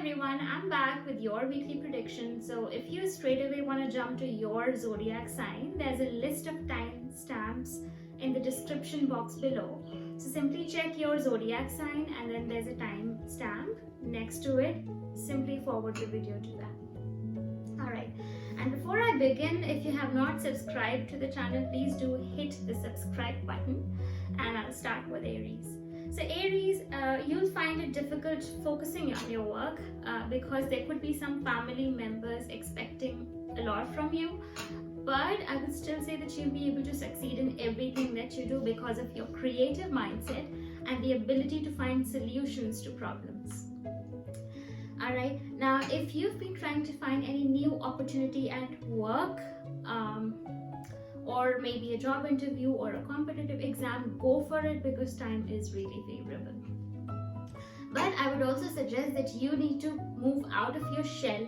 everyone, I'm back with your weekly prediction. So if you straight away want to jump to your zodiac sign, there's a list of time stamps in the description box below. So simply check your zodiac sign and then there's a time stamp next to it. Simply forward the video to that. Alright, and before I begin, if you have not subscribed to the channel, please do hit the subscribe button, and I'll start with Aries. So Aries, you'll find it difficult focusing on your work because there could be some family members expecting a lot from you, but I would still say that you'll be able to succeed in everything that you do because of your creative mindset and the ability to find solutions to problems. Alright, now if you've been trying to find any new opportunity at work, or maybe a job interview or a competitive exam, go for it because time is really favorable. But I would also suggest that you need to move out of your shell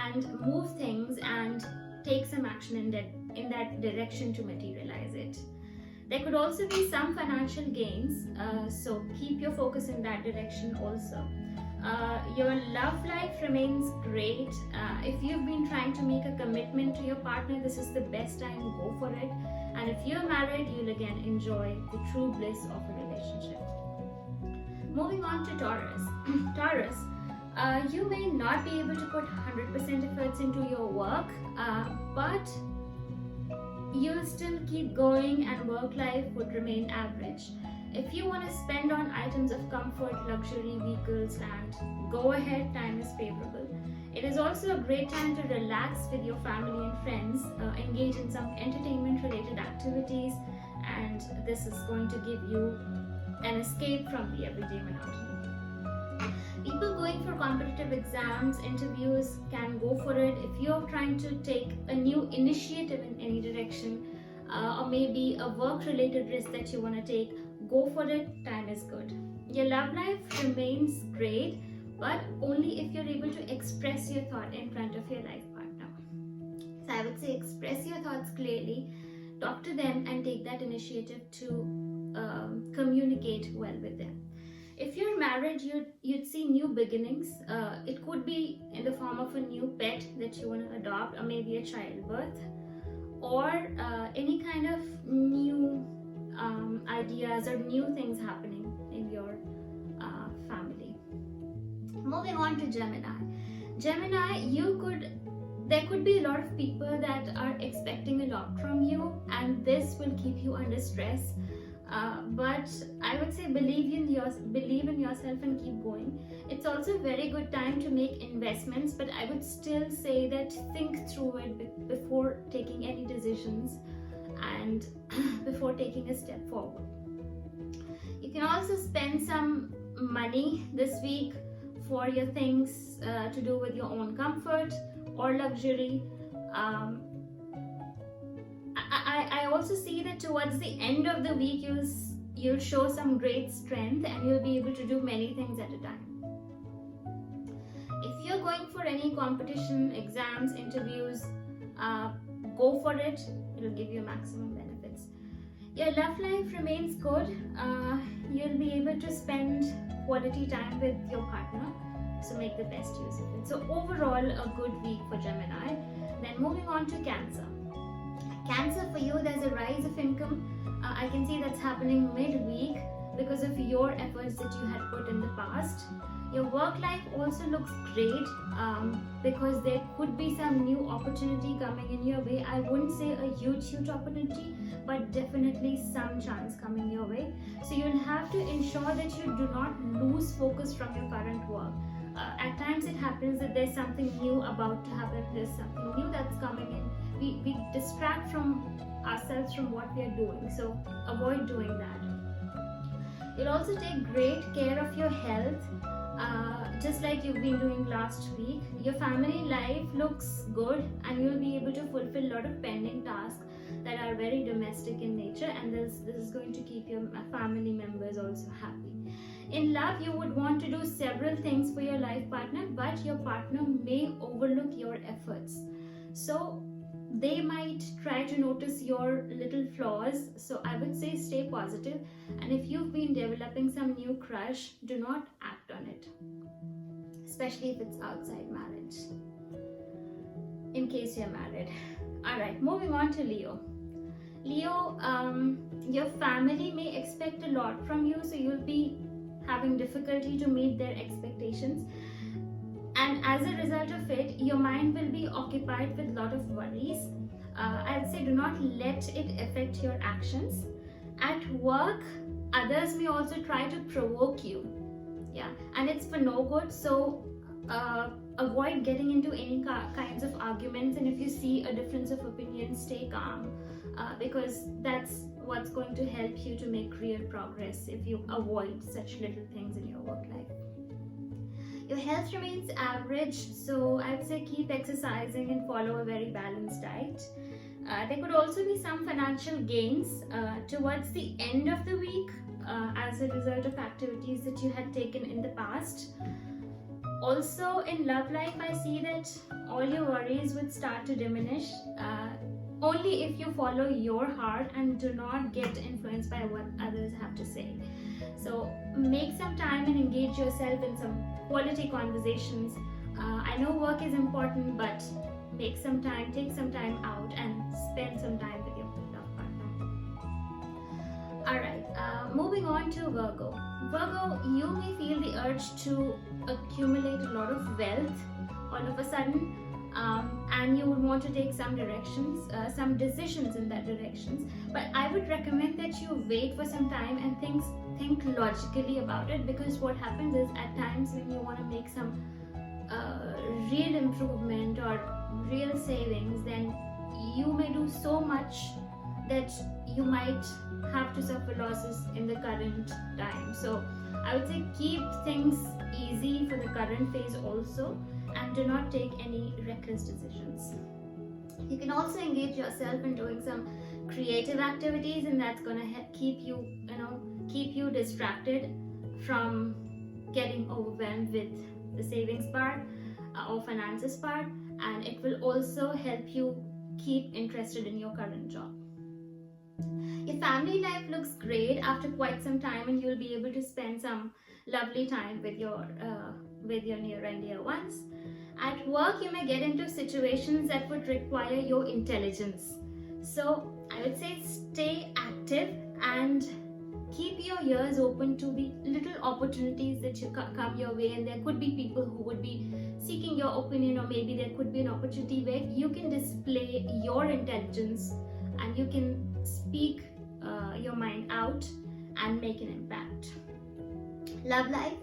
and move things and take some action in that direction to materialize it. There could also be some financial gains, so keep your focus in that direction also. Your love life remains great. If you've been trying to make a commitment to your partner, this is the best time to go for it. And if you're married, you'll again enjoy the true bliss of a relationship. Moving on to Taurus. Taurus, you may not be able to put 100% efforts into your work, but you'll still keep going and work life would remain average. If you want to spend on items of comfort, luxury, vehicles, and go ahead, time is favorable. It is also a great time to relax with your family and friends, engage in some entertainment related activities, and this is going to give you an escape from the everyday monotony. People going for competitive exams, interviews can go for it. If you're trying to take a new initiative in any direction, or maybe a work related risk that you want to take, go for it, time is good. Your love life remains great, but only if you're able to express your thought in front of your life partner. So I would say express your thoughts clearly, talk to them and take that initiative to communicate well with them. If you're married, you'd see new beginnings. It could be in the form of a new pet that you want to adopt, or maybe a childbirth, or any kind of new ideas or new things happening in your family. Moving on to Gemini. Gemini, there could be a lot of people that are expecting a lot from you, and this will keep you under stress. But I would say believe in yourself and keep going. It's also a very good time to make investments, but I would still say that think through it before taking any decisions and before taking a step forward. You can also spend some money this week for your things to do with your own comfort or luxury. I also see that towards the end of the week you'll show some great strength and you'll be able to do many things at a time. If you're going for any competition, exams, interviews, go for it. It'll give you maximum benefits. Your love life remains good. You'll be able to spend quality time with your partner, so make the best use of it. So overall, a good week for Gemini. Then moving on to Cancer. Cancer, for you, there's a rise of income. I can see that's happening midweek because of your efforts that you had put in the past. Your work life also looks great because there could be some new opportunity coming in your way. I wouldn't say a huge opportunity, but definitely some chance coming your way. So you'll have to ensure that you do not lose focus from your current work. At times it happens that there's something new about to happen, there's something new that's coming in. We distract from ourselves from what we are doing, so avoid doing that. You'll also take great care of your health, just like you've been doing last week. Your family life looks good and you'll be able to fulfill a lot of pending tasks that are very domestic in nature, and this is going to keep your family members also happy. In love, you would want to do several things for your life partner, but your partner may overlook your efforts. So they might try to notice your little flaws. So I would say stay positive, and if you've been developing some new crush, do not act on it. especially if it's outside marriage, in case you're married. All right, moving on to Leo. Leo, your family may expect a lot from you, so you'll be having difficulty to meet their expectations. And as a result of it, your mind will be occupied with a lot of worries. I'd say do not let it affect your actions. At work, others may also try to provoke you. Yeah, and it's for no good. So avoid getting into any kinds of arguments. And if you see a difference of opinion, stay calm, because that's what's going to help you to make real progress if you avoid such little things in your work life. Your health remains average, so I'd say keep exercising and follow a very balanced diet. There could also be some financial gains towards the end of the week as a result of activities that you had taken in the past. Also, in love life, I see that all your worries would start to diminish only if you follow your heart and do not get influenced by what others have to say. So make some time and engage yourself in some quality conversations. I know work is important, but make some time, take some time out and spend some time with your love partner. Alright, moving on to Virgo. Virgo, you may feel the urge to accumulate a lot of wealth all of a sudden, and you would want to take some directions, some decisions in that directions. But I would recommend that you wait for some time and think logically about it, because what happens is at times when you want to make some real improvement or real savings, then you may do so much that you might have to suffer losses in the current time. So I would say keep things easy for the current phase also, and do not take any reckless decisions. You can also engage yourself in doing some creative activities, and that's going to keep you distracted from getting overwhelmed with the savings part or finances part, and it will also help you keep interested in your current job. Your family life looks great after quite some time, and you'll be able to spend some lovely time with your near and dear ones. At work, you may get into situations that would require your intelligence. So I would say stay active and keep your ears open to the little opportunities that come your way, and there could be people who would be seeking your opinion, or maybe there could be an opportunity where you can display your intelligence and you can speak your mind out and make an impact. Love life.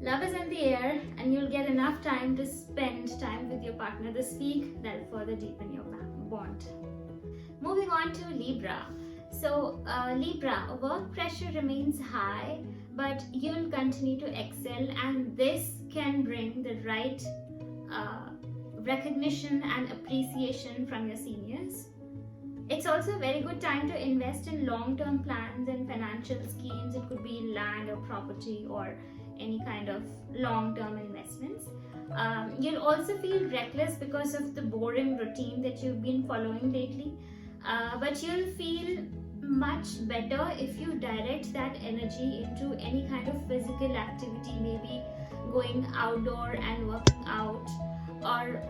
Love is in the air, and you'll get enough time to spend time with your partner this week that'll further deepen your bond. Moving on to Libra. So Libra, work pressure remains high, but you'll continue to excel, and this can bring the right recognition and appreciation from your seniors. It's also a very good time to invest in long-term plans and financial schemes. It could be land or property or any kind of long-term investments. You'll also feel reckless because of the boring routine that you've been following lately, but you'll feel much better if you direct that energy into any kind of physical activity, maybe going outdoor and working out, or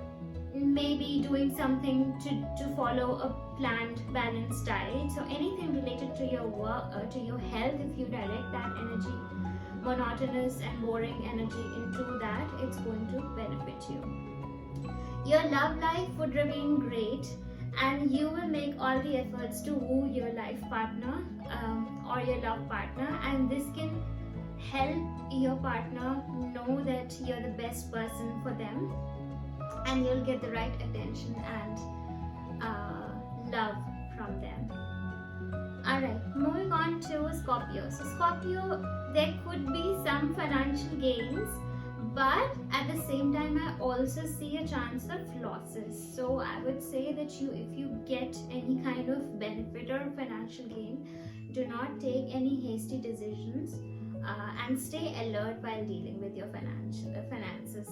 maybe doing something to follow a planned balanced diet. So anything related to your work, to your health, if you direct that energy, monotonous and boring energy, into that, it's going to benefit you. Your love life would remain great, and you will make all the efforts to woo your life partner or your love partner, and this can help your partner know that you're the best person for them, and you'll get the right attention and love from them. Alright, moving on to Scorpio. So Scorpio, there could be some financial gains, but at the same time I also see a chance of losses. So I would say that if you get any kind of benefit or financial gain, do not take any hasty decisions and stay alert while dealing with your finances.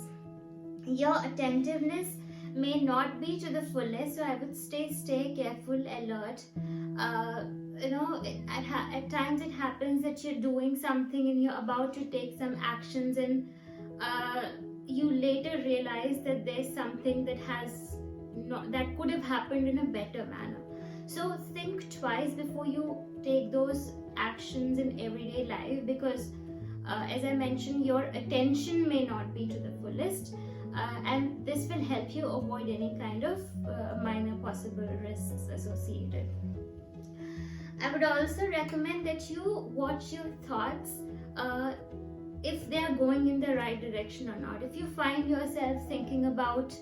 Your attentiveness may not be to the fullest, so I would stay careful, alert. At times it happens that you're doing something and you're about to take some actions, and later realize that there's something that could have happened in a better manner. So think twice before you take those actions in everyday life, because as I mentioned, your attention may not be to the fullest, and this will help you avoid any kind of minor possible risks associated. I would also recommend that you watch your thoughts, if they are going in the right direction or not. If you find yourself thinking about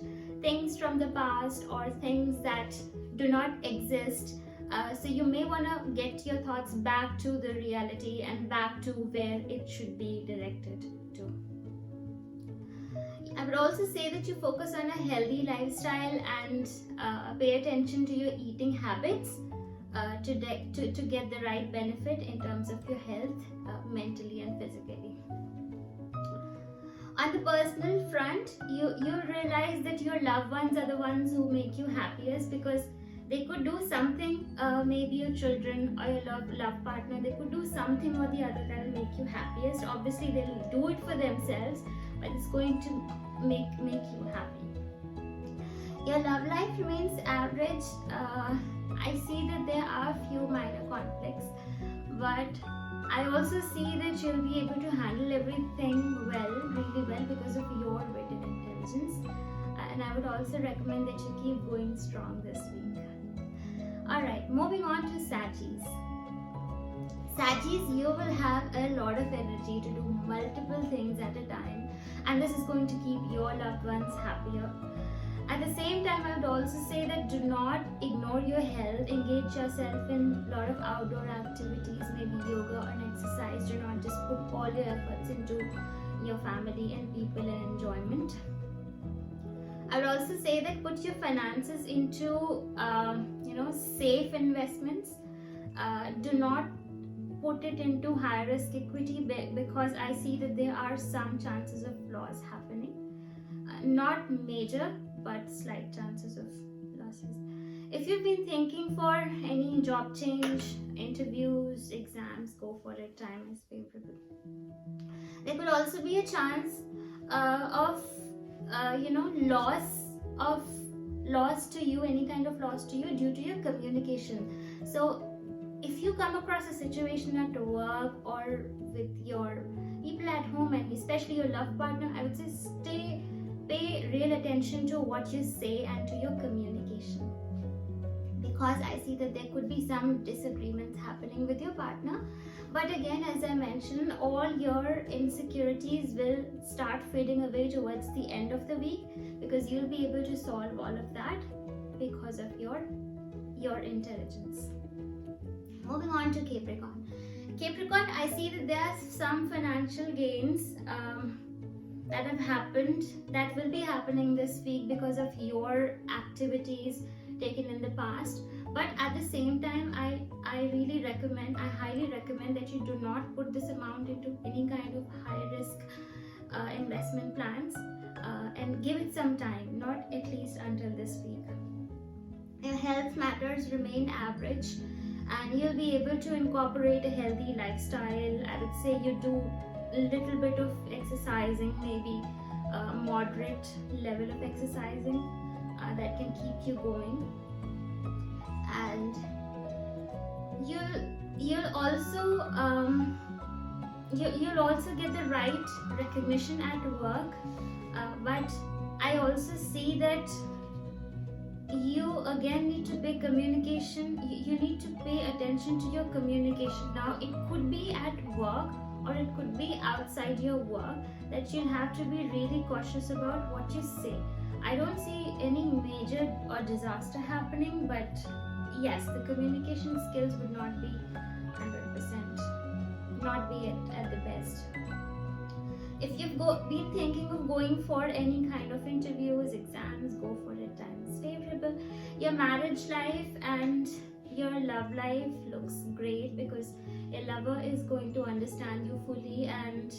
things from the past or things that do not exist, so you may want to get your thoughts back to the reality and back to where it should be directed to. I would also say that you focus on a healthy lifestyle and pay attention to your eating habits to get the right benefit in terms of your health, mentally and physically. On the personal front, you realize that your loved ones are the ones who make you happiest, because they could do something, maybe your children or your love partner, they could do something or the other that will make you happiest. Obviously they'll do it for themselves, but it's going to make you happy. Your love life remains average. I see that there are few minor conflicts, but I also see that you'll be able to handle everything really well, because of your wit and intelligence. And I would also recommend that you keep going strong this week. Alright, moving on to Sagittarius. Sagittarius, you will have a lot of energy to do multiple things at a time, and this is going to keep your loved ones happier. At the same time, I would also say that do not ignore your health. Engage yourself in a lot of outdoor activities, maybe yoga or exercise. Do not just put all your efforts into your family and people and enjoyment. I would also say that put your finances into safe investments. Do not put it into high risk equity, because I see that there are some chances of loss happening. Not major, but slight chances of losses. If you've been thinking for any job change, interviews, exams, go for it. Time is favorable. There could also be a chance of loss to you, any kind of loss to you due to your communication. So if you come across a situation at work or with your people at home, and especially your love partner, I would say pay real attention to what you say and to your communication, because I see that there could be some disagreements happening with your partner. But again, as I mentioned, all your insecurities will start fading away towards the end of the week, because you'll be able to solve all of that because of your intelligence. Moving on to Capricorn. Capricorn, I see that there are some financial gains that have happened, that will be happening this week because of your activities taken in the past. But at the same time, I highly recommend that you do not put this amount into any kind of high risk investment plans, and give it some time, not at least until this week. Your health matters remain average, and you'll be able to incorporate a healthy lifestyle. I would say you do a little bit of exercising, maybe a moderate level of exercising that can keep you going. And you'll also get the right recognition at work, but I also see that you again need to pay communication. You need to pay attention to your communication. Now it could be at work or it could be outside your work, that you'll have to be really cautious about what you say. I don't see any major or disaster happening, but yes, the communication skills would not be 100%, not be at the best. If you've been thinking of going for any kind of interviews, exams, go for it. Time is favorable. Your marriage life and your love life looks great, because your lover is going to understand you fully and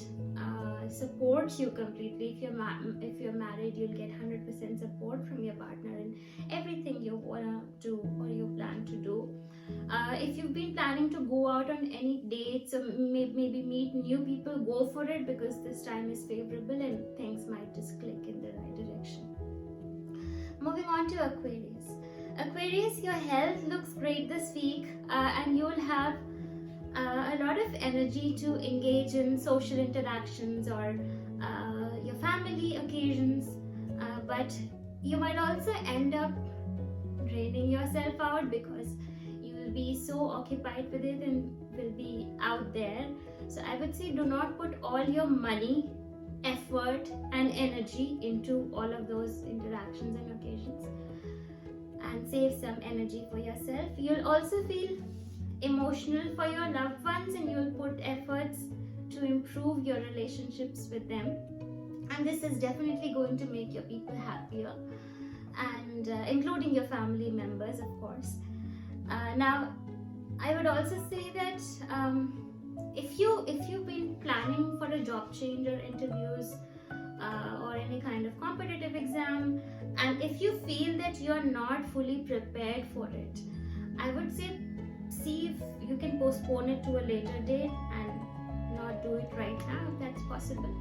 support you completely. If you're married, you'll get 100% support from your partner in everything you wanna do or you plan to do. If you've been planning to go out on any dates or maybe meet new people, go for it, because this time is favorable and things might just click in the moving on to Aquarius. Aquarius, your health looks great this week, and you'll have a lot of energy to engage in social interactions or your family occasions, but you might also end up draining yourself out because you will be so occupied with it and will be out there. So I would say do not put all your money, effort and energy into all of those interactions and occasions, and save some energy for yourself. You'll also feel emotional for your loved ones, and you'll put efforts to improve your relationships with them, and this is definitely going to make your people happier, and including your family members, of course. Now I would also say that if you've been planning for a job change or interviews or any kind of competitive exam, and if you feel that you're not fully prepared for it, I would say see if you can postpone it to a later date and not do it right now if that's possible.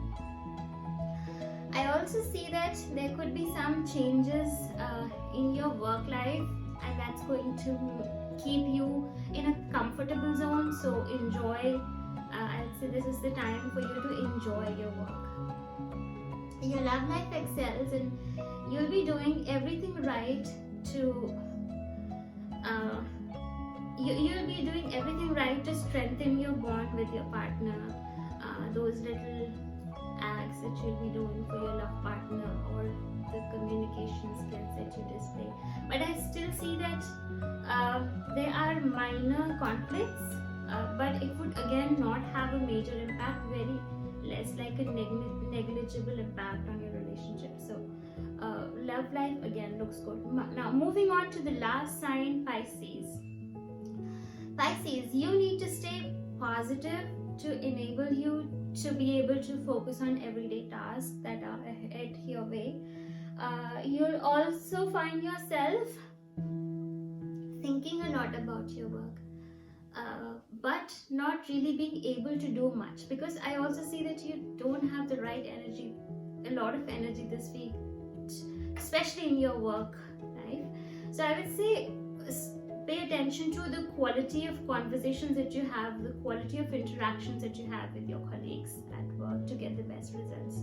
I also see that there could be some changes in your work life, and that's going to keep you in a comfortable zone, so enjoy. I'd say this is the time for you to enjoy your work. Your love life excels, and you'll be doing everything right to you'll be doing everything right to strengthen your bond with your partner. Those little acts that you'll be doing for your love partner, or the communication skills that you display. But I still see that there are minor conflicts, but it would again not have a major impact, very less, like a negligible impact on your relationship. So love life again looks good. Now moving on to the last sign, Pisces. Pisces, you need to stay positive to enable you to be able to focus on everyday tasks that are ahead your way. You'll also find yourself thinking a lot about your work, but not really being able to do much, because I also see that you don't have the right energy, a lot of energy this week, especially in your work life. So I would say pay attention to the quality of conversations that you have, the quality of interactions that you have with your colleagues at work to get the best results.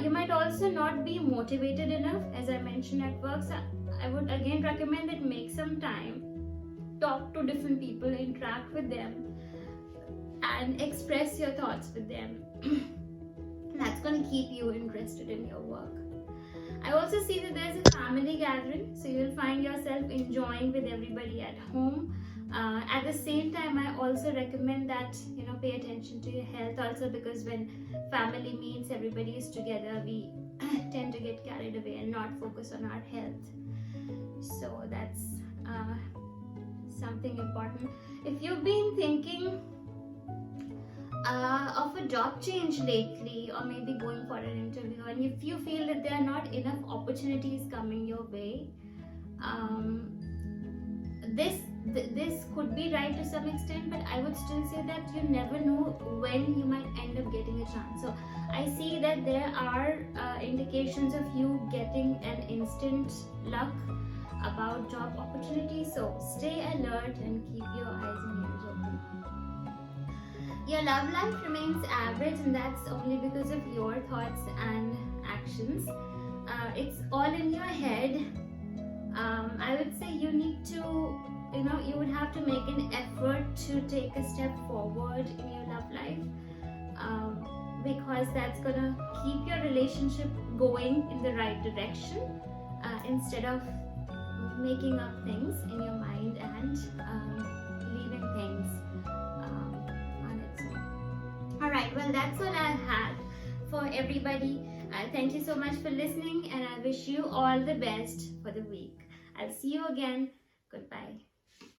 You might also not be motivated enough, as I mentioned, at work. So I would again recommend that make some time, talk to different people, interact with them, and express your thoughts with them. That's going to keep you interested in your work. I also see that there's a family gathering, so you'll find yourself enjoying with everybody at home. At the same time, I also recommend that pay attention to your health also, because when family meets, everybody is together, we tend to get carried away and not focus on our health. So that's something important. If you've been thinking of a job change lately, or maybe going for an interview, and if you feel that there are not enough opportunities coming your way, this could be right to some extent, but I would still say that you never know when you might end up getting a chance. So I see that there are indications of you getting an instant luck about job opportunities, so stay alert and keep your eyes and ears open. Your love life remains average, and that's only because of your thoughts and actions. It's all in your head. I would say you need to, you would have to make an effort to take a step forward in your love life, because that's gonna keep your relationship going in the right direction, instead of making up things in your mind and leaving things on its own. Alright, well, that's all I had for everybody. Thank you so much for listening, and I wish you all the best for the week. I'll see you again. Goodbye.